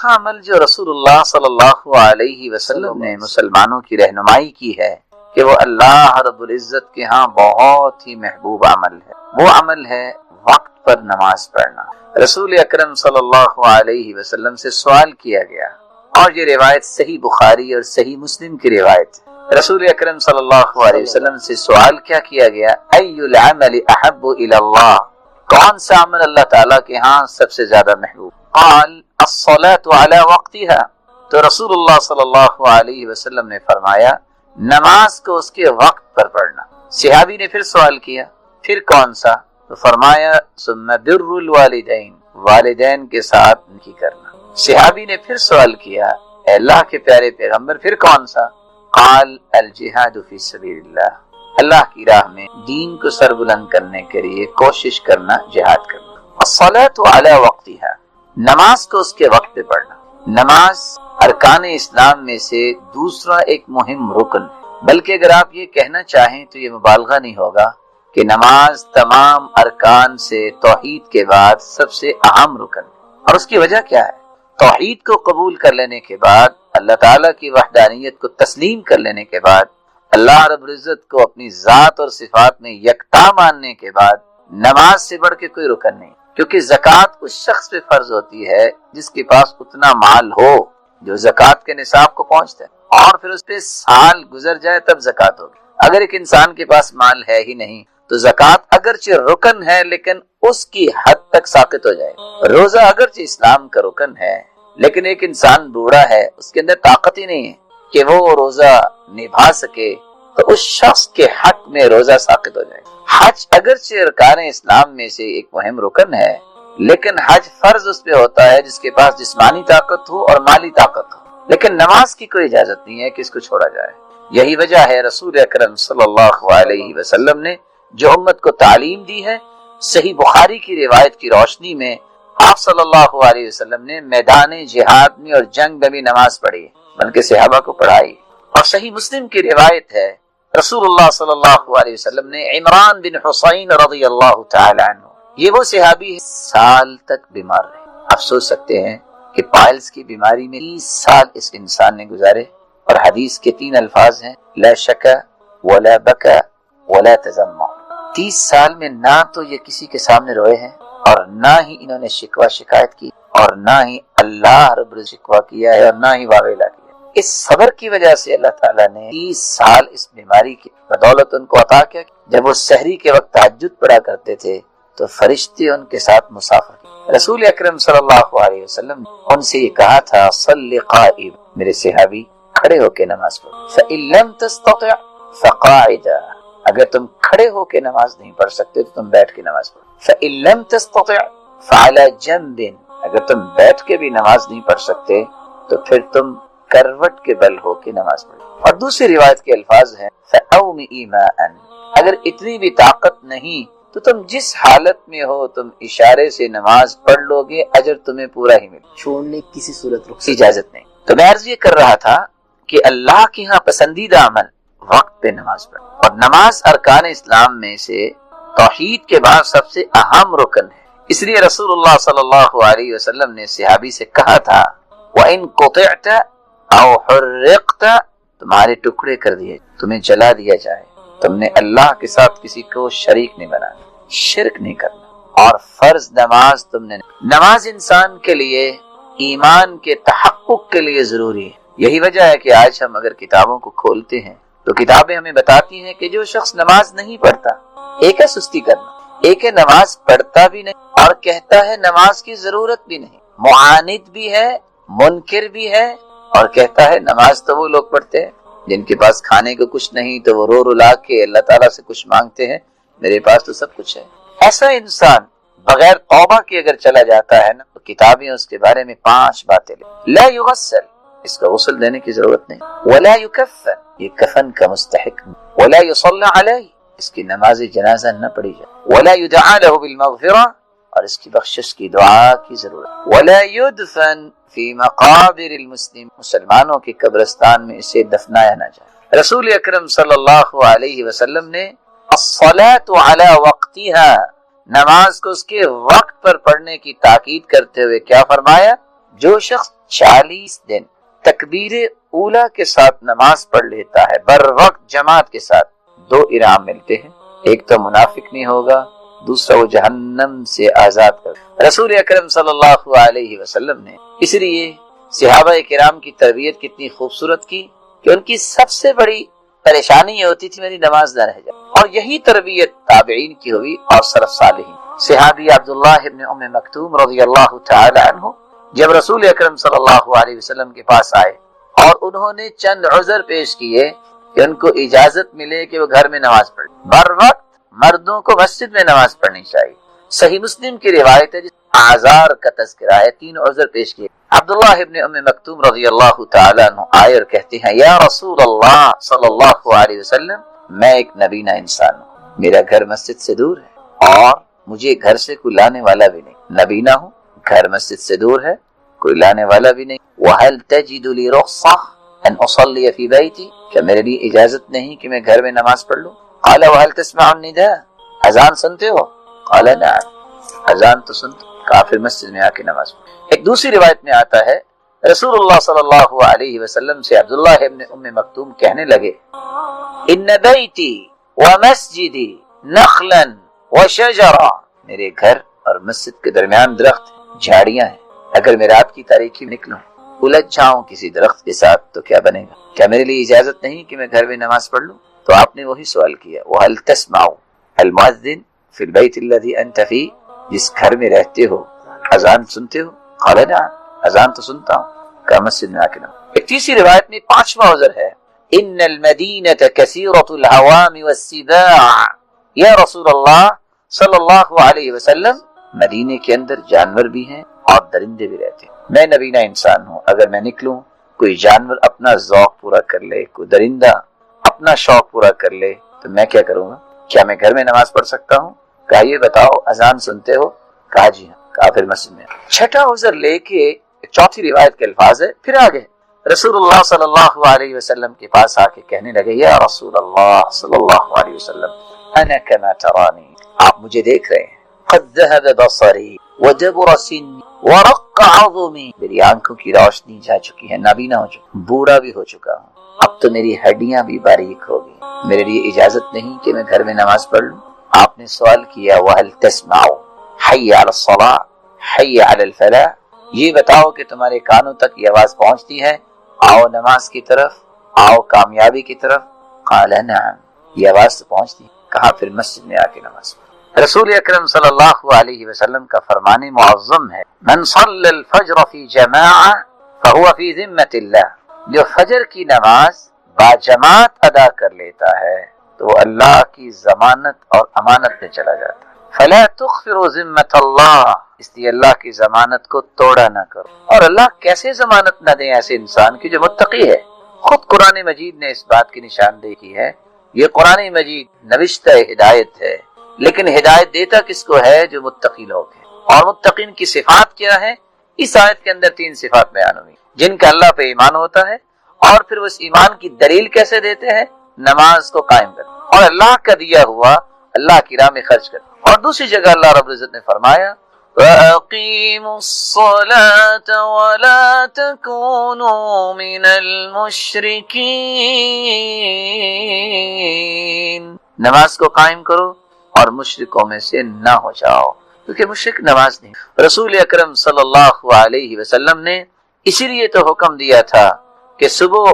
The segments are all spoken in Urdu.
چوتھا عمل جو رسول اللہ صلی اللہ علیہ وسلم نے مسلمانوں کی رہنمائی کی ہے کہ وہ اللہ رب العزت کے ہاں بہت ہی محبوب عمل ہے، وہ عمل ہے وقت پر نماز پڑھنا۔ رسول اکرم صلی اللہ علیہ وسلم سے سوال کیا گیا، اور یہ روایت صحیح بخاری اور صحیح مسلم کی روایت ہے۔ رسول اکرم صلی اللہ علیہ وسلم سے سوال کیا کیا گیا؟ ای العمل احب الی اللہ، کون سا عمل اللہ تعالیٰ کے ہاں سب سے زیادہ محبوب؟ قال الصلاة علی وقتها، تو رسول اللہ صلی اللہ علیہ وسلم نے فرمایا نماز کو اس کے وقت پر پڑھنا۔ صحابی نے پھر سوال کیا، پھر کون سا؟ تو فرمایا ثم بر الوالدین، والدین کے ساتھ نیکی کرنا۔ صحابی نے پھر سوال کیا، اے اللہ کے پیارے پیغمبر پھر کون سا؟ قال الجہاد فی سبیل اللہ، اللہ کی راہ میں دین کو سر بلند کرنے کے لیے کوشش کرنا، جہاد کرنا۔ الصلاۃ علی وقتها، نماز کو اس کے وقت پہ پڑھنا۔ نماز ارکان اسلام میں سے دوسرا ایک مہم رکن ہے، بلکہ اگر آپ یہ کہنا چاہیں تو یہ مبالغہ نہیں ہوگا کہ نماز تمام ارکان سے توحید کے بعد سب سے اہم رکن ہے۔ اور اس کی وجہ کیا ہے؟ توحید کو قبول کر لینے کے بعد، اللہ تعالیٰ کی وحدانیت کو تسلیم کر لینے کے بعد، اللہ رب العزت کو اپنی ذات اور صفات میں یکتا ماننے کے بعد نماز سے بڑھ کے کوئی رکن نہیں، کیونکہ زکوٰۃ اس شخص پہ فرض ہوتی ہے جس کے پاس اتنا مال ہو جو زکوٰۃ کے نصاب کو پہنچتا ہے، اور پھر اس پہ سال گزر جائے تب زکوٰۃ ہوگی۔ اگر ایک انسان کے پاس مال ہے ہی نہیں تو زکوٰۃ اگرچہ رکن ہے لیکن اس کی حد تک ساقط ہو جائے۔ روزہ اگرچہ اسلام کا رکن ہے لیکن ایک انسان بوڑھا ہے، اس کے اندر طاقت ہی نہیں ہے کہ وہ روزہ نبھا سکے، تو اس شخص کے حق میں روزہ ساقط ہو جائے۔ حج اگرچہ ارکان اسلام میں سے ایک مہم رکن ہے لیکن حج فرض اس پہ ہوتا ہے جس کے پاس جسمانی طاقت ہو اور مالی طاقت ہو، لیکن نماز کی کوئی اجازت نہیں ہے کہ اس کو چھوڑا جائے۔ یہی وجہ ہے رسول اکرم صلی اللہ علیہ وسلم نے جو امت کو تعلیم دی ہے، صحیح بخاری کی روایت کی روشنی میں آپ صلی اللہ علیہ وسلم نے میدان جہاد میں اور جنگ میں بھی نماز پڑھی، بلکہ صحابہ کو پڑھائی۔ اور صحیح مسلم کی روایت ہے رسول اللہ صلی اللہ علیہ وسلم نے عمران بن حسین رضی اللہ تعالی عنہ، یہ وہ صحابی سال تک بیمار رہے۔ آپ سوچ سکتے ہیں کہ پائلز کی بیماری میں 30 سال اس انسان نے گزارے، اور حدیث کے 3 الفاظ ہیں لا شکا ولا بکا ولا تزمع۔ 30 سال میں نہ تو یہ کسی کے سامنے روئے ہیں اور نہ ہی انہوں نے شکوہ شکایت کی، اور نہ ہی اللہ رب العزت شکوہ کیا ہے اور نہ ہی واویلا کیا۔ اس صبر کی وجہ سے اللہ تعالیٰ نے 30 سال اس بیماری کی بدولت ان کو عطا کیا۔ جب وہ سحری کے وقت تہجد پڑھا کرتے تھے تو فرشتے ان کے ساتھ مسافر کی۔ رسول اکرم صلی اللہ علیہ وسلم نے ان سے یہ کہا تھا صلی قائم، میرے صحابی کھڑے ہو کے نماز پڑھو، فَإِن لَمْ تَسْتَطِعْ فَقَاعِدًا، اگر تم کھڑے ہو کے نماز نہیں پڑھ سکتے تو تم بیٹھ کے نماز پڑھو، فَإِن لَمْ تَسْتَطِعْ فَعَلَى جَنْبٍ، اگر تم بیٹھ کے بھی نماز نہیں پڑھ سکتے تو پھر تم کروٹ کے بل ہو کے نماز پڑھو۔ اور دوسری روایت کے الفاظ ہیں فَأَوْمِئِ مَاءً، اگر اتنی بھی طاقت نہیں تو تم جس حالت میں ہو تم اشارے سے نماز پڑھ لو گے، اجر تمہیں پورا ہی ملے، چھوڑنے کسی صورت کی اجازت نہیں۔ تو میں عرض یہ کر رہا تھا کہ اللہ کے ہاں پسندیدہ عمل وقت پہ نماز پڑھ، اور نماز ارکان اسلام میں سے توحید کے بعد سب سے اہم رکن ہے۔ اس لیے رسول اللہ صلی اللہ علیہ وسلم نے صحابی سے کہا تھا وَإِن قُطِعْتَ أَوْ حُرِّقْتَ، تمہارے ٹکڑے کر دیے، تمہیں جلا دیا جائے، تم نے اللہ کے ساتھ کسی کو شریک نہیں بنانا، شرک نہیں کرنا، اور فرض نماز تم نے، نماز انسان کے لیے ایمان کے تحقق کے لیے ضروری ہے۔ یہی وجہ ہے کہ آج ہم اگر کتابوں کو کھولتے ہیں تو کتابیں ہمیں بتاتی ہیں کہ جو شخص نماز نہیں پڑھتا، ایک ہے سستی کرنا، ایک ہے نماز پڑھتا بھی نہیں اور کہتا ہے نماز کی ضرورت بھی نہیں، معاند بھی ہے، منکر بھی ہے، اور کہتا ہے نماز تو وہ لوگ پڑھتے ہیں جن کے پاس کھانے کو کچھ نہیں تو وہ رو رلا کے اللہ تعالیٰ سے کچھ مانگتے ہیں، میرے پاس تو سب کچھ ہے۔ ایسا انسان بغیر توبہ کے اگر چلا جاتا ہے نا تو کتابیں اس کے بارے میں 5 باتیں لیں۔ لا یغسل، اس کا غسل دینے کی ضرورت نہیں، ولا یکفن، یہ کفن کا مستحق نہیں، ولا یصلی علیہ، اس کی نماز جنازہ نہ پڑھی جائے، ولا یدعا له بالمغفرہ، اور اس کی بخشش کی دعا کی ضرورت، ولا یدفن فی مقابر المسلم، مسلمانوں کے قبرستان میں اسے دفنایا نہ جائے۔ رسول اکرم صلی اللہ علیہ وسلم نے الصلاۃ علی وقتها، نماز کو اس کے وقت پر پڑھنے کی تاکید کرتے ہوئے کیا فرمایا؟ جو شخص 40 دن تکبیر اولا کے ساتھ نماز پڑھ لیتا ہے بر وقت جماعت کے ساتھ، 2 انعام ملتے ہیں، ایک تو منافق نہیں ہوگا، دوسرا وہ جہنم سے آزاد کر۔ رسول اکرم صلی اللہ علیہ وسلم نے اس لیے صحابہ کرام کی تربیت کتنی خوبصورت کی کہ ان کی سب سے بڑی پریشانی یہ ہوتی تھی میری نماز نہ رہ جائے، اور یہی تربیت تابعین کی ہوئی اور سلف صالحین۔ صحابی عبداللہ ابن ام مکتوم رضی اللہ تعالی عنہ جب رسول اکرم صلی اللہ علیہ وسلم کے پاس آئے اور انہوں نے چند عذر پیش کیے کہ ان کو اجازت ملے کہ وہ گھر میں نماز پڑھیں، بر وقت مردوں کو مسجد میں نماز پڑھنی چاہیے۔ صحیح مسلم کی روایت ہے جس اعذار کا تذکرہ ہے، 3 عذر پیش کیے۔ عبداللہ ابن ام مکتوم رضی اللہ تعالیٰ عنہ آئے اور کہتے ہیں یا رسول اللہ صلی اللہ علیہ وسلم، میں ایک نبینہ انسان ہوں، میرا گھر مسجد سے دور ہے اور مجھے گھر سے کوئی لانے والا بھی نہیں، نبینہ ہوں، گھر مسجد سے دور ہے، کوئی لانے والا بھی نہیں۔ وَهَلْ تَجِدُ لِي رُخْصَةً أَنْ أُصَلِّيَ فِي بَيْتِي، کیا میرے لیے اجازت نہیں کہ میں گھر میں نماز پڑھ لوں؟ قَالَ وَهَلْ تَسْمَعُ النِّدَاءَ، اذان سنتے ہو؟ قَالَ نَعَمْ، اذان تو سنتے۔ کافر مسجد میں آ کے نماز پڑھ۔ ایک دوسری روایت میں آتا ہے رسول اللہ صلی اللہ علیہ وسلم سے عبداللہ ابن ام مکتوم کہنے لگے ان بیتی ومسجدی نخلا وشجرا، میرے گھر اور مسجد کے درمیان درخت جھاڑیاں ہیں، اگر میں رات کی تاریکی میں نکلوں الجھ جاؤں کسی درخت کے ساتھ تو کیا بنے گا؟ کیا میرے لیے اجازت نہیں کہ میں گھر میں نماز پڑھ لوں؟ تو آپ نے وہی سوال کیا وَهَلْ تَسْمَعُ الْمُؤَذِّنَ فِي الْبَيْتِ الَّذِي أَنْتَ فِيهِ، جس گھر میں رہتے ہو اذان سنتے ہو؟ قال نعم، اذان تو سنتا ہوں۔ کہا مسجد میں آ کے نماز۔ ایک تیسری روایت میں 5واں عذر ہے ان المدینة کثیرۃ العوام والسباع، یا رسول اللہ صلی اللہ علیہ وسلم مدینے کے اندر جانور بھی ہیں اور درندے بھی رہتے ہیں، میں نبینہ انسان ہوں، اگر میں نکلوں کوئی جانور اپنا ذوق پورا کر لے، کوئی درندہ اپنا شوق پورا کر لے تو میں کیا کروں گا؟ کیا میں گھر میں نماز پڑھ سکتا ہوں؟ کہا یہ بتاؤ اذان سنتے ہو؟ کہا جی ہاں۔ کہا پھر مسجد میں۔ چھٹا عذر لے کے چوتھی روایت کے الفاظ ہے پھر آگے رسول اللہ صلی اللہ علیہ وسلم کے پاس آ کے کہنے لگے یا رسول اللہ صلی اللہ علیہ وسلم انا کما ترانی، آپ مجھے دیکھ رہے ہیں، قد ذهب بصری وجبر سنی ورق عظمی، میری آنکھوں کی روشنی جا چکی ہے، نابینا ہو چکا، بوڑھا بھی ہو چکا ہوں، اب تو میری ہڈیاں بھی باریک ہو گئی، میرے لیے اجازت نہیں کہ میں گھر میں نماز پڑھ لوں؟ آپ نے سوال کیا وَهَلْ تَسْمَعُ حَيَّ عَلَى الصَّلَاةِ حَيَّ عَلَى الْفَلَاحِ، یہ بتاؤ کہ تمہارے کانوں تک یہ آواز پہنچتی ہے آؤ نماز کی طرف، آؤ کامیابی کی طرف؟ قال نعم، یہ آواز تو پہنچتی ہے۔ کہا پھر مسجد میں آ کے نماز پڑھ۔ رسول اکرم صلی اللہ علیہ وسلم کا فرمان معظم ہے من صلی الفجر فی جماعہ فہو فی ذمۃ اللہ، جو فجر کی نماز باجماعت ادا کر لیتا ہے تو وہ اللہ کی ضمانت اور امانت میں چلا جاتا ہے۔ فلا تغفر ذمۃ اللہ، اس لیے اللہ کی ضمانت کو توڑا نہ کرو۔ اور اللہ کیسے ضمانت نہ دیں ایسے انسان کی جو متقی ہے؟ خود قرآن مجید نے اس بات کی نشاندہی کی ہے، یہ قرآن مجید نوشتہ ہدایت ہے، لیکن ہدایت دیتا کس کو ہے؟ جو متقی لوگ ہیں۔ اور متقین کی صفات کیا ہے؟ اس آیت کے اندر 3 صفات بیان ہوئی جن کا اللہ پہ ایمان ہوتا ہے، اور پھر اس ایمان کی دلیل کیسے دیتے ہیں؟ نماز کو قائم کر اور اللہ کا دیا ہوا اللہ کی راہ میں خرچ کر۔ اور دوسری جگہ اللہ رب العزت نے فرمایا وَأَقِيمُوا الصَّلَاةَ وَلَا تَكُونُوا مِنَ الْمُشْرِكِينَ، نماز کو قائم کرو اور مشرکوں میں سے نہ ہو جاؤ، کیونکہ مشرک نماز نہیں۔ رسول اکرم صلی اللہ علیہ وسلم نے اسی لیے تو حکم دیا تھا کہ صبح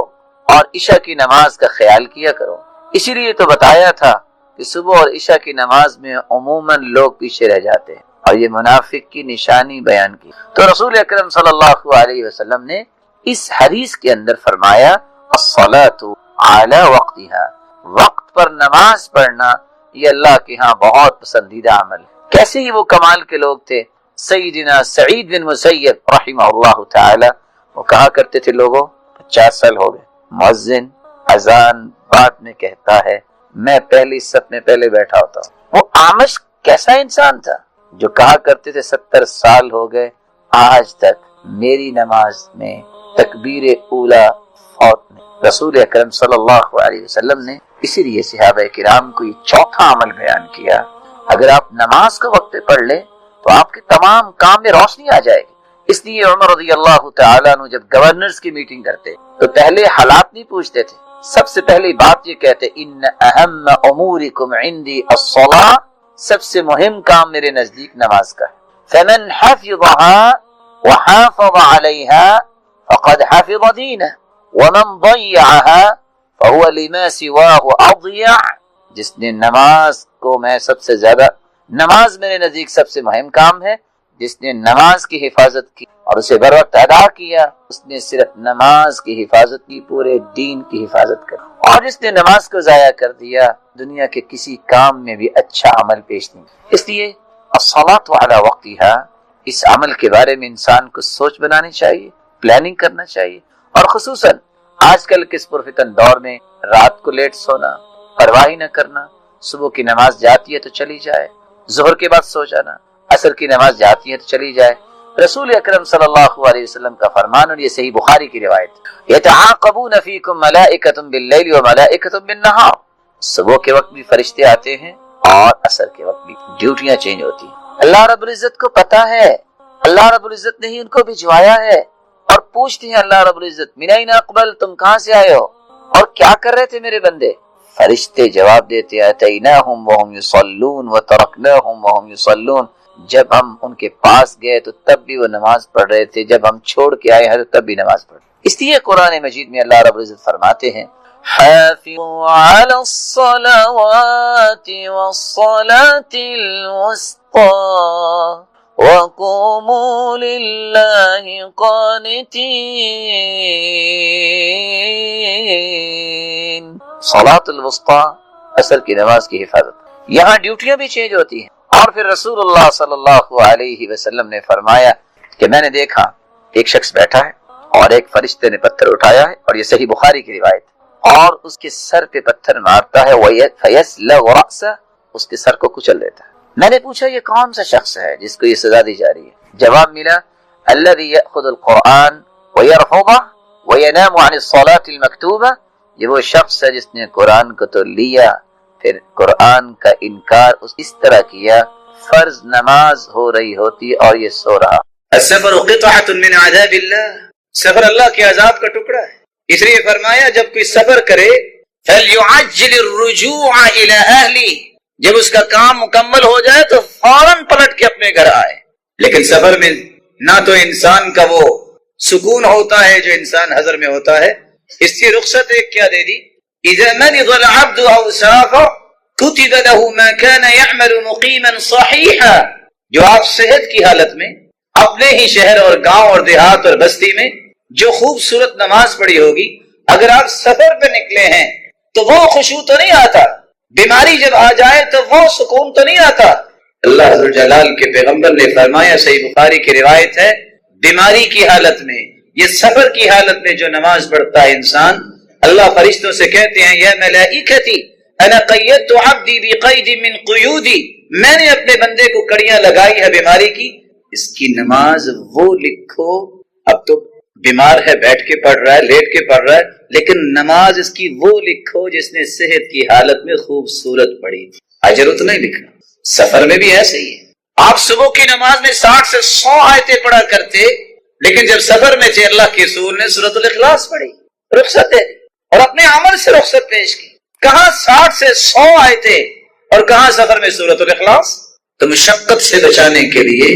اور عشاء کی نماز کا خیال کیا کرو، اسی لیے تو بتایا تھا کہ صبح اور عشاء کی نماز میں عموماً لوگ پیچھے رہ جاتے ہیں، اور یہ منافق کی نشانی بیان کی۔ تو رسول اکرم صلی اللہ علیہ وسلم نے اس حدیث کے اندر فرمایا الصلاۃ علی وقتہا، وقت پر نماز پڑھنا یہ اللہ کے ہاں بہت پسندیدہ عمل ہے۔ کیسے ہی وہ کمال کے لوگ تھے سیدنا سعید بن مسیب رحمہ اللہ تعالی، وہ کہا کرتے تھے لوگوں 50 سال ہو گئے، مؤذن اذان بعد میں کہتا ہے، میں پہلی صف میں پہلے بیٹھا ہوتا ہوں۔ وہ اعمش کیسا انسان تھا جو کہا کرتے تھے 70 سال ہو گئے آج تک میری نماز میں تکبیر اولا فوت نہیں۔ رسول اکرم صلی اللہ علیہ وسلم نے اسی لیے صحابہ کرام کو یہ چوتھا عمل بیان کیا، اگر آپ نماز کو وقت پہ پڑھ لیں تو آپ کے تمام کام میں روشنی آ جائے گی۔ اس لیے عمر رضی اللہ تعالیٰ عنہ جب گورنرز کی میٹنگ کرتے تو پہلے حالات نہیں پوچھتے تھے، سب سے پہلی بات یہ کہتے ان اہم امورکم عندی الصلاۃ، سب سے مہم کام میرے نزدیک نماز کا ہے، فمن حفظها وحافظ عليها فقد حفظ دینہ ومن ضيعها فهو لما سواه اضيع، جس نے نماز کو میں سب سے زیادہ، نماز میرے نزدیک سب سے مہم کام ہے، جس نے نماز کی حفاظت کی اور اسے بر وقت ادا کیا، اس نے صرف نماز کی حفاظت کی، پورے دین کی حفاظت کر، اور جس نے نماز کو ضائع کر دیا دنیا کے کسی کام میں بھی اچھا عمل پیش نہیں۔ اس لیے الصلاۃ علی وقتہا، اس عمل کے بارے میں انسان کو سوچ بنانی چاہیے، پلاننگ کرنا چاہیے، اور خصوصاً آج کل کے اس پرفتن دور میں رات کو لیٹ سونا، پرواہی نہ کرنا، صبح کی نماز جاتی ہے تو چلی جائے، ظہر کے بعد سو جانا، عصر کی نماز جاتی ہے تو چلی جائے۔ رسول اکرم صلی اللہ علیہ وسلم کا فرمان، اور یہ صحیح بخاری کی روایت، یتعاقبون فیکم ملائکۃ باللیل وملائکۃ بالنہار، صبح کے وقت بھی فرشتے آتے ہیں اور عصر کے وقت بھی، ڈیوٹیاں چینج ہوتی ہیں۔ اللہ رب العزت کو پتا ہے، اللہ رب العزت نے ہی ان کو بھجوایا ہے، اور پوچھتے ہیں اللہ رب العزت من این اقبل، تم کہاں سے آئے ہو اور کیا کر رہے تھے میرے بندے؟ فرشتے جواب دیتے اتیناہم وہم یصلون وترکناہم وہم یصلون، جب ہم ان کے پاس گئے تو تب بھی وہ نماز پڑھ رہے تھے، جب ہم چھوڑ کے آئے ہیں تو تب بھی نماز پڑھ رہے تھے۔ اس لیے قرآن مجید میں اللہ رب العزت فرماتے ہیں حافظوا علی الصلوات والصلاة الوسطی وقوموا للہ قانتین، صلاۃ الوسطی، عصر کی نماز کی حفاظت۔ یہاں ڈیوٹیاں بھی چینج ہوتی ہیں، اور پھر رسول اللہ صلی اللہ علیہ وسلم نے فرمایا کہ میں نے دیکھا ایک شخص بیٹھا ہے اور ایک فرشتے نے پتھر اٹھایا ہے، اور یہ صحیح بخاری کی روایت، اور اس کے سر پہ پتھر مارتا ہے فَيَسْلَغُ رَأْسَهُ، اس کے سر کو کچل دیتا ہے۔ میں نے پوچھا یہ کون سا شخص ہے جس کو یہ سزا دی جا رہی ہے؟ جواب ملا الذي يأخذ القرآن ويرفضه وينام عن الصلاة المكتوبة، یہ وہ شخص ہے جس نے قرآن کو تو لیا پھر قرآن کا انکار اس طرح کیا، فرض نماز ہو رہی ہوتی اور یہ سو رہا۔ السفر قطعۃ من عذاب اللہ، سفر اللہ کے عذاب کا ٹکڑا ہے، اس لیے فرمایا جب کوئی سفر کرے فَلْيُعَجِّلِ الرُّجُوعَ إِلَىٰ أَهْلِهِ، جب اس کا کام مکمل ہو جائے تو فوراً پلٹ کے اپنے گھر آئے۔ لیکن سفر میں نہ تو انسان کا وہ سکون ہوتا ہے جو انسان حضر میں ہوتا ہے، اس کی رخصت ایک کیا دے دی، اذا مرض العبد او سافر كتب له ما كان يعمل مقيما صحيحا، جو آپ صحت کی حالت میں اپنے ہی شہر اور گاؤں اور دیہات اور بستی میں جو خوبصورت نماز پڑھی ہوگی، اگر آپ سفر پہ نکلے ہیں تو وہ خشوع تو نہیں آتا، بیماری جب آ جائے تو وہ سکون تو نہیں آتا۔ اللہ عز و جلال کے پیغمبر نے فرمایا، صحیح بخاری کی روایت ہے، بیماری کی حالت میں، یہ سفر کی حالت میں جو نماز پڑھتا ہے انسان، اللہ فرشتوں سے کہتے ہیں یا ملائکتی انا قیدت عبدی بقید من قیودی، میں نے اپنے بندے کو کڑیاں لگائی ہے بیماری کی، اس کی نماز وہ لکھو۔ اب تو بیمار ہے، بیٹھ کے پڑھ رہا ہے، لیٹ کے پڑھ رہا ہے، لیکن نماز اس کی وہ لکھو جس نے صحت کی حالت میں خوبصورت پڑھی تھی، اجر تو نہیں لکھنا۔ سفر میں بھی ایسے ہی ہے، آپ صبح کی نماز میں 60 سے 100 آیتیں پڑھا کرتے، لیکن جب سفر میں تھے اللہ کے رسول نے سورۃ الاخلاص پڑھی، رخصت دے دی اور اپنے عمل سے رخصت پیش کی۔ کہاں 60 سے 100 آیتیں اور کہاں سفر میں سورۃ الاخلاص؟ تو مشقت سے بچانے کے لیے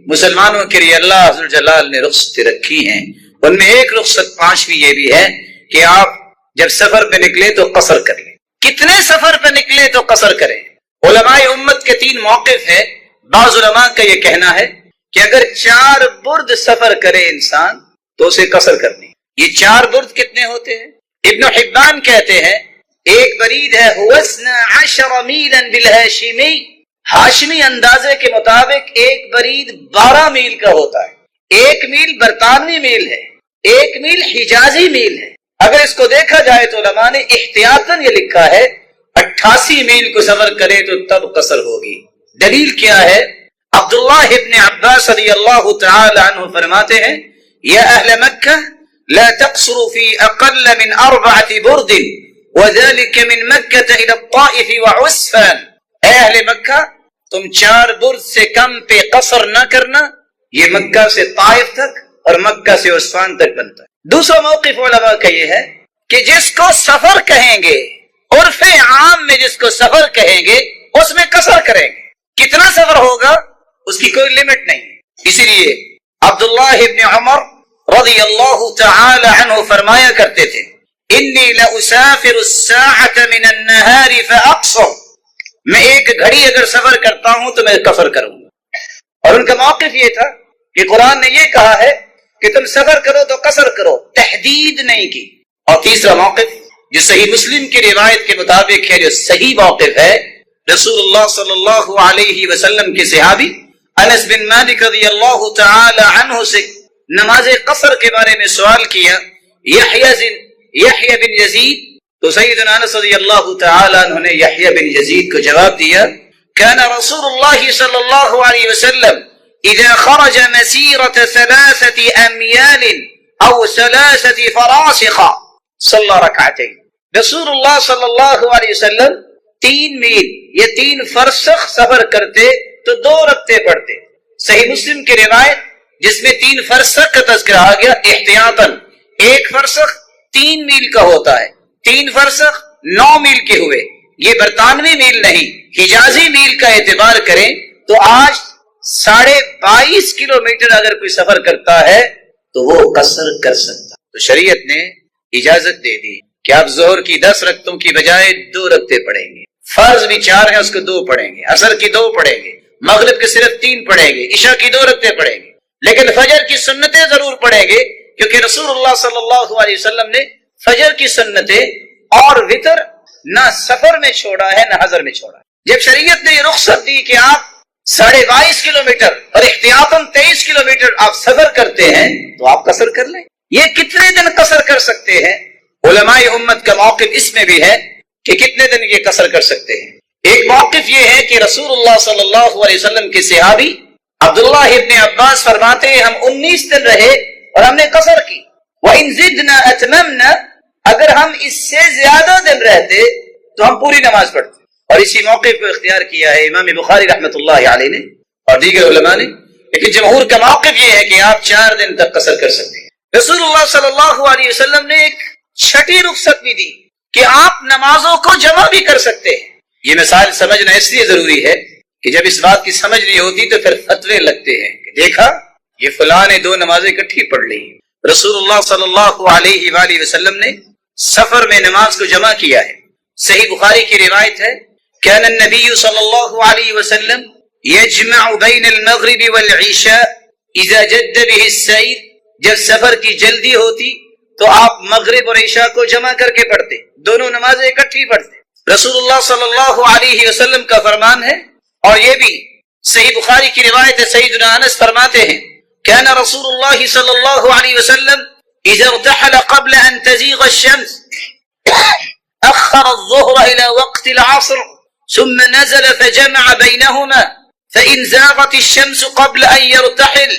مسلمانوں کے لیے اللہ عز و جلال نے رخصتیں رکھی ہیں، ان میں ایک رخصت 5ویں یہ بھی ہے کہ آپ جب سفر پہ نکلے تو قصر کریں۔ کتنے سفر پہ نکلے تو قصر کریں؟ علماء امت کے 3 موقف ہیں۔ بعض علماء کا یہ کہنا ہے کہ اگر 4 برد سفر کرے انسان تو اسے قصر کرنی۔ یہ 4 برد کتنے ہوتے ہیں؟ ابن حبان کہتے ہیں ایک برید ہے ہوسنا 10 میلا بالہاشمی، ہاشمی اندازے کے مطابق ایک برید 12 میل کا ہوتا ہے۔ 1 میل برطانوی میل ہے، 1 میل حجازی میل ہے۔ اگر اس کو دیکھا جائے تو علماء نے احتیاطاً یہ لکھا ہے 88 میل کو سفر کرے تو تب قصر ہوگی۔ دلیل کیا ہے؟ عبداللہ ابن عباس رضی اللہ تعالی عنہ فرماتے ہیں یا اہل مکہ لا تقصروا في اقل من 4 برد وذلك من مکہ الى الطائف وعسفان، اے اہل مکہ تم 4 برد سے کم پہ قصر نہ کرنا، یہ مکہ سے طائف تک اور مکہ سے عثمان تک بنتا ہے۔ دوسرا موقف علماء کا یہ ہے کہ جس کو سفر کہیں گے، عرف عام میں جس کو سفر کہیں گے اس میں قصر کریں گے۔ کتنا سفر ہوگا اس کی کوئی لمٹ نہیں ہے۔ اسی لیے عبداللہ ابن عمر رضی اللہ تعالی عنہ فرمایا کرتے تھے انی لاسافر الساعة من النہار فاقصر، میں ایک گھڑی اگر سفر کرتا ہوں تو میں قصر کروں گا۔ اور ان کا موقف یہ تھا کہ قرآن نے یہ کہا ہے کہ تم سفر کرو تو قصر کرو، تحدید نہیں کی۔ اور تیسرا موقف جو صحیح مسلم کی روایت کے مطابق ہے، جو صحیح موقف ہے، رسول اللہ صلی اللہ علیہ وسلم کے صحابی انس بن مالک رضی اللہ تعالی عنہ سے نماز قصر کے بارے میں سوال کیا یحییٰ بن یزید، تو سیدنا انس رضی اللہ تعالی عنہ نے یحییٰ بن یزید کو جواب دیا كان رسول الله صلى الله عليه وسلم إذا خرج مسيرة 3 أميال أو 3 فراسخ صلى ركعتين۔ رسول اللہ صلی اللہ علیہ وسلم 3 میل یا 3 فرسخ سفر کرتے تو 2 رکعتیں پڑھتے۔ صحیح مسلم کی روایت جس میں 3 فرسخ کا تذکرہ آ گیا، احتیاطاً 1 فرسخ 3 میل کا ہوتا ہے، 3 فرسخ 9 میل کے ہوئے۔ یہ برطانوی میل نہیں، حجازی میل کا اعتبار کریں تو آج 22.5 کلومیٹر اگر کوئی سفر کرتا ہے تو وہ قصر کر سکتا۔ تو شریعت نے اجازت دے دی کہ آپ ظہر کی 10 رکعتوں کی بجائے 2 رکعتیں پڑھیں گے، فرض بھی 4 ہیں اس کو 2 پڑھیں گے، عصر کی 2 پڑھیں گے، مغرب کے صرف 3 پڑھیں گے، عشاء کی 2 رکعتیں پڑھیں گے، لیکن فجر کی سنتیں ضرور پڑھیں گے، کیونکہ رسول اللہ صلی اللہ علیہ وسلم نے فجر کی سنتیں اور وتر نہ سفر میں چھوڑا ہے نہ حضر میں چھوڑا ہے۔ جب شریعت نے یہ رخصت دی کہ آپ 22.5 کلومیٹر اور احتیاطاً 23 کلومیٹر آپ سفر کرتے ہیں تو آپ قصر کر لیں۔ یہ کتنے دن قصر کر سکتے ہیں؟ علماء امت کا موقف اس میں بھی ہے کہ کتنے دن یہ قصر کر سکتے ہیں۔ ایک موقف یہ ہے کہ رسول اللہ صلی اللہ علیہ وسلم کے صحابی عبداللہ ابن عباس فرماتے ہیں ہم 19 دن رہے اور ہم نے قصر کی۔ وَإِن زِدْنَا أَتْمَمْنَا، اگر ہم اس سے زیادہ دن رہتے تو ہم پوری نماز پڑھتے۔ اور اسی موقع کو اختیار کیا ہے امام بخاری رحمۃ اللہ علیہ نے اور دیگر علماء نے، لیکن جمہور کا موقف یہ ہے کہ آپ 4 دن تک قصر کر سکتے ہیں۔ رسول اللہ صلی اللہ علیہ وسلم نے ایک چھٹی رخصت بھی دی کہ آپ نمازوں کو جمع بھی کر سکتے ہیں۔ یہ مثال سمجھنا اس لیے ضروری ہے کہ جب اس بات کی سمجھ نہیں ہوتی تو پھر فتوے لگتے ہیں کہ دیکھا یہ فلاں نے 2 نمازیں اکٹھی پڑھ لی۔ رسول اللہ صلی اللہ علیہ وآلہ وسلم نے سفر میں نماز کو جمع کیا ہے۔ صحیح بخاری کی روایت ہے كان النبي صلى الله عليه وسلم يجمع بين المغرب والعشاء اذا جد به السير، جب سفر کی جلدی ہوتی تو آپ مغرب اور عشاء کو جمع کر کے پڑھتے، دونوں نمازیں اکٹھی پڑھتے۔ رسول اللہ صلی اللہ علیہ وسلم کا فرمان ہے، اور یہ بھی صحیح بخاری کی روایت ہے، سیدنا انس فرماتے ہیں كان رسول الله صلی اللہ علیہ وسلم اذا ارتحل قبل ان تزيغ الشمس اخر الظهر الى وقت العصر ثم نزل فجمع بينهما فإن زاغت الشمس قبل أن يرتحل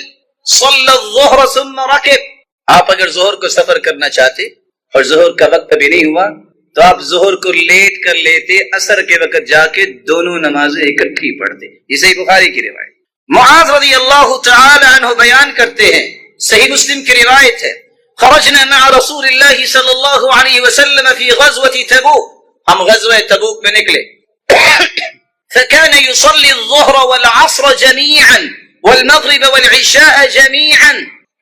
صلى الظهر ثم ركب۔ آپ اگر ظہر کو سفر کرنا چاہتے اور ظہر کا وقت بھی نہیں ہوا تو آپ ظہر کو لیٹ کر لیتے، عصر کے وقت جا کے دونوں نمازیں اکٹھی پڑھتے۔ یہ صحیح بخاری کی روایت۔ معاذ رضی اللہ تعالی عنہ بیان کرتے ہیں، صحیح مسلم کی روایت ہے خرجنا مع رسول اللہ صلی اللہ علیہ وسلم فی غزوة تبوک، ہم غزوہ تبوک میں نکلے فكان يصلي الظهر والعصر جميعا والمغرب والعشاء جميعا،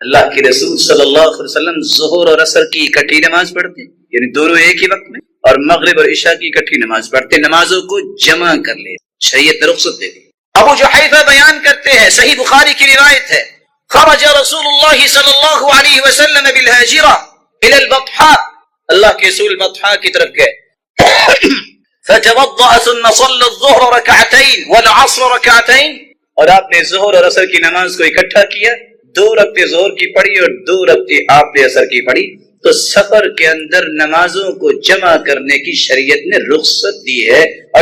اللہ کے رسول صلی اللہ علیہ وسلم ظہر اور عصر کی اکٹھی نماز پڑھتے، یعنی دونوں ایک ہی وقت میں، اور مغرب اور عشاء کی اکٹھی نماز پڑھتے، نمازوں کو جمع کر لے، شریعت نے رخصت دے دی۔ ابو جحیفہ بیان کرتے ہیں، صحیح بخاری کی روایت ہے خرج رسول اللہ صلی اللہ علیہ وسلم بالہاجرہ الى البطحاء، اللہ کے رسول بطحاء کی طرف گئے فتوضأ ثم صلى الظهر ركعتين والعصر ركعتين، اور آپ نے ظہر اور عصر کی نماز کو اکٹھا کیا، 2 رکعتیں ظہر کی پڑھی اور 2 رکعتیں آپ نے عصر کی پڑھی۔ تو سفر کے اندر نمازوں کو جمع کرنے کی شریعت نے رخصت دی ہے، اور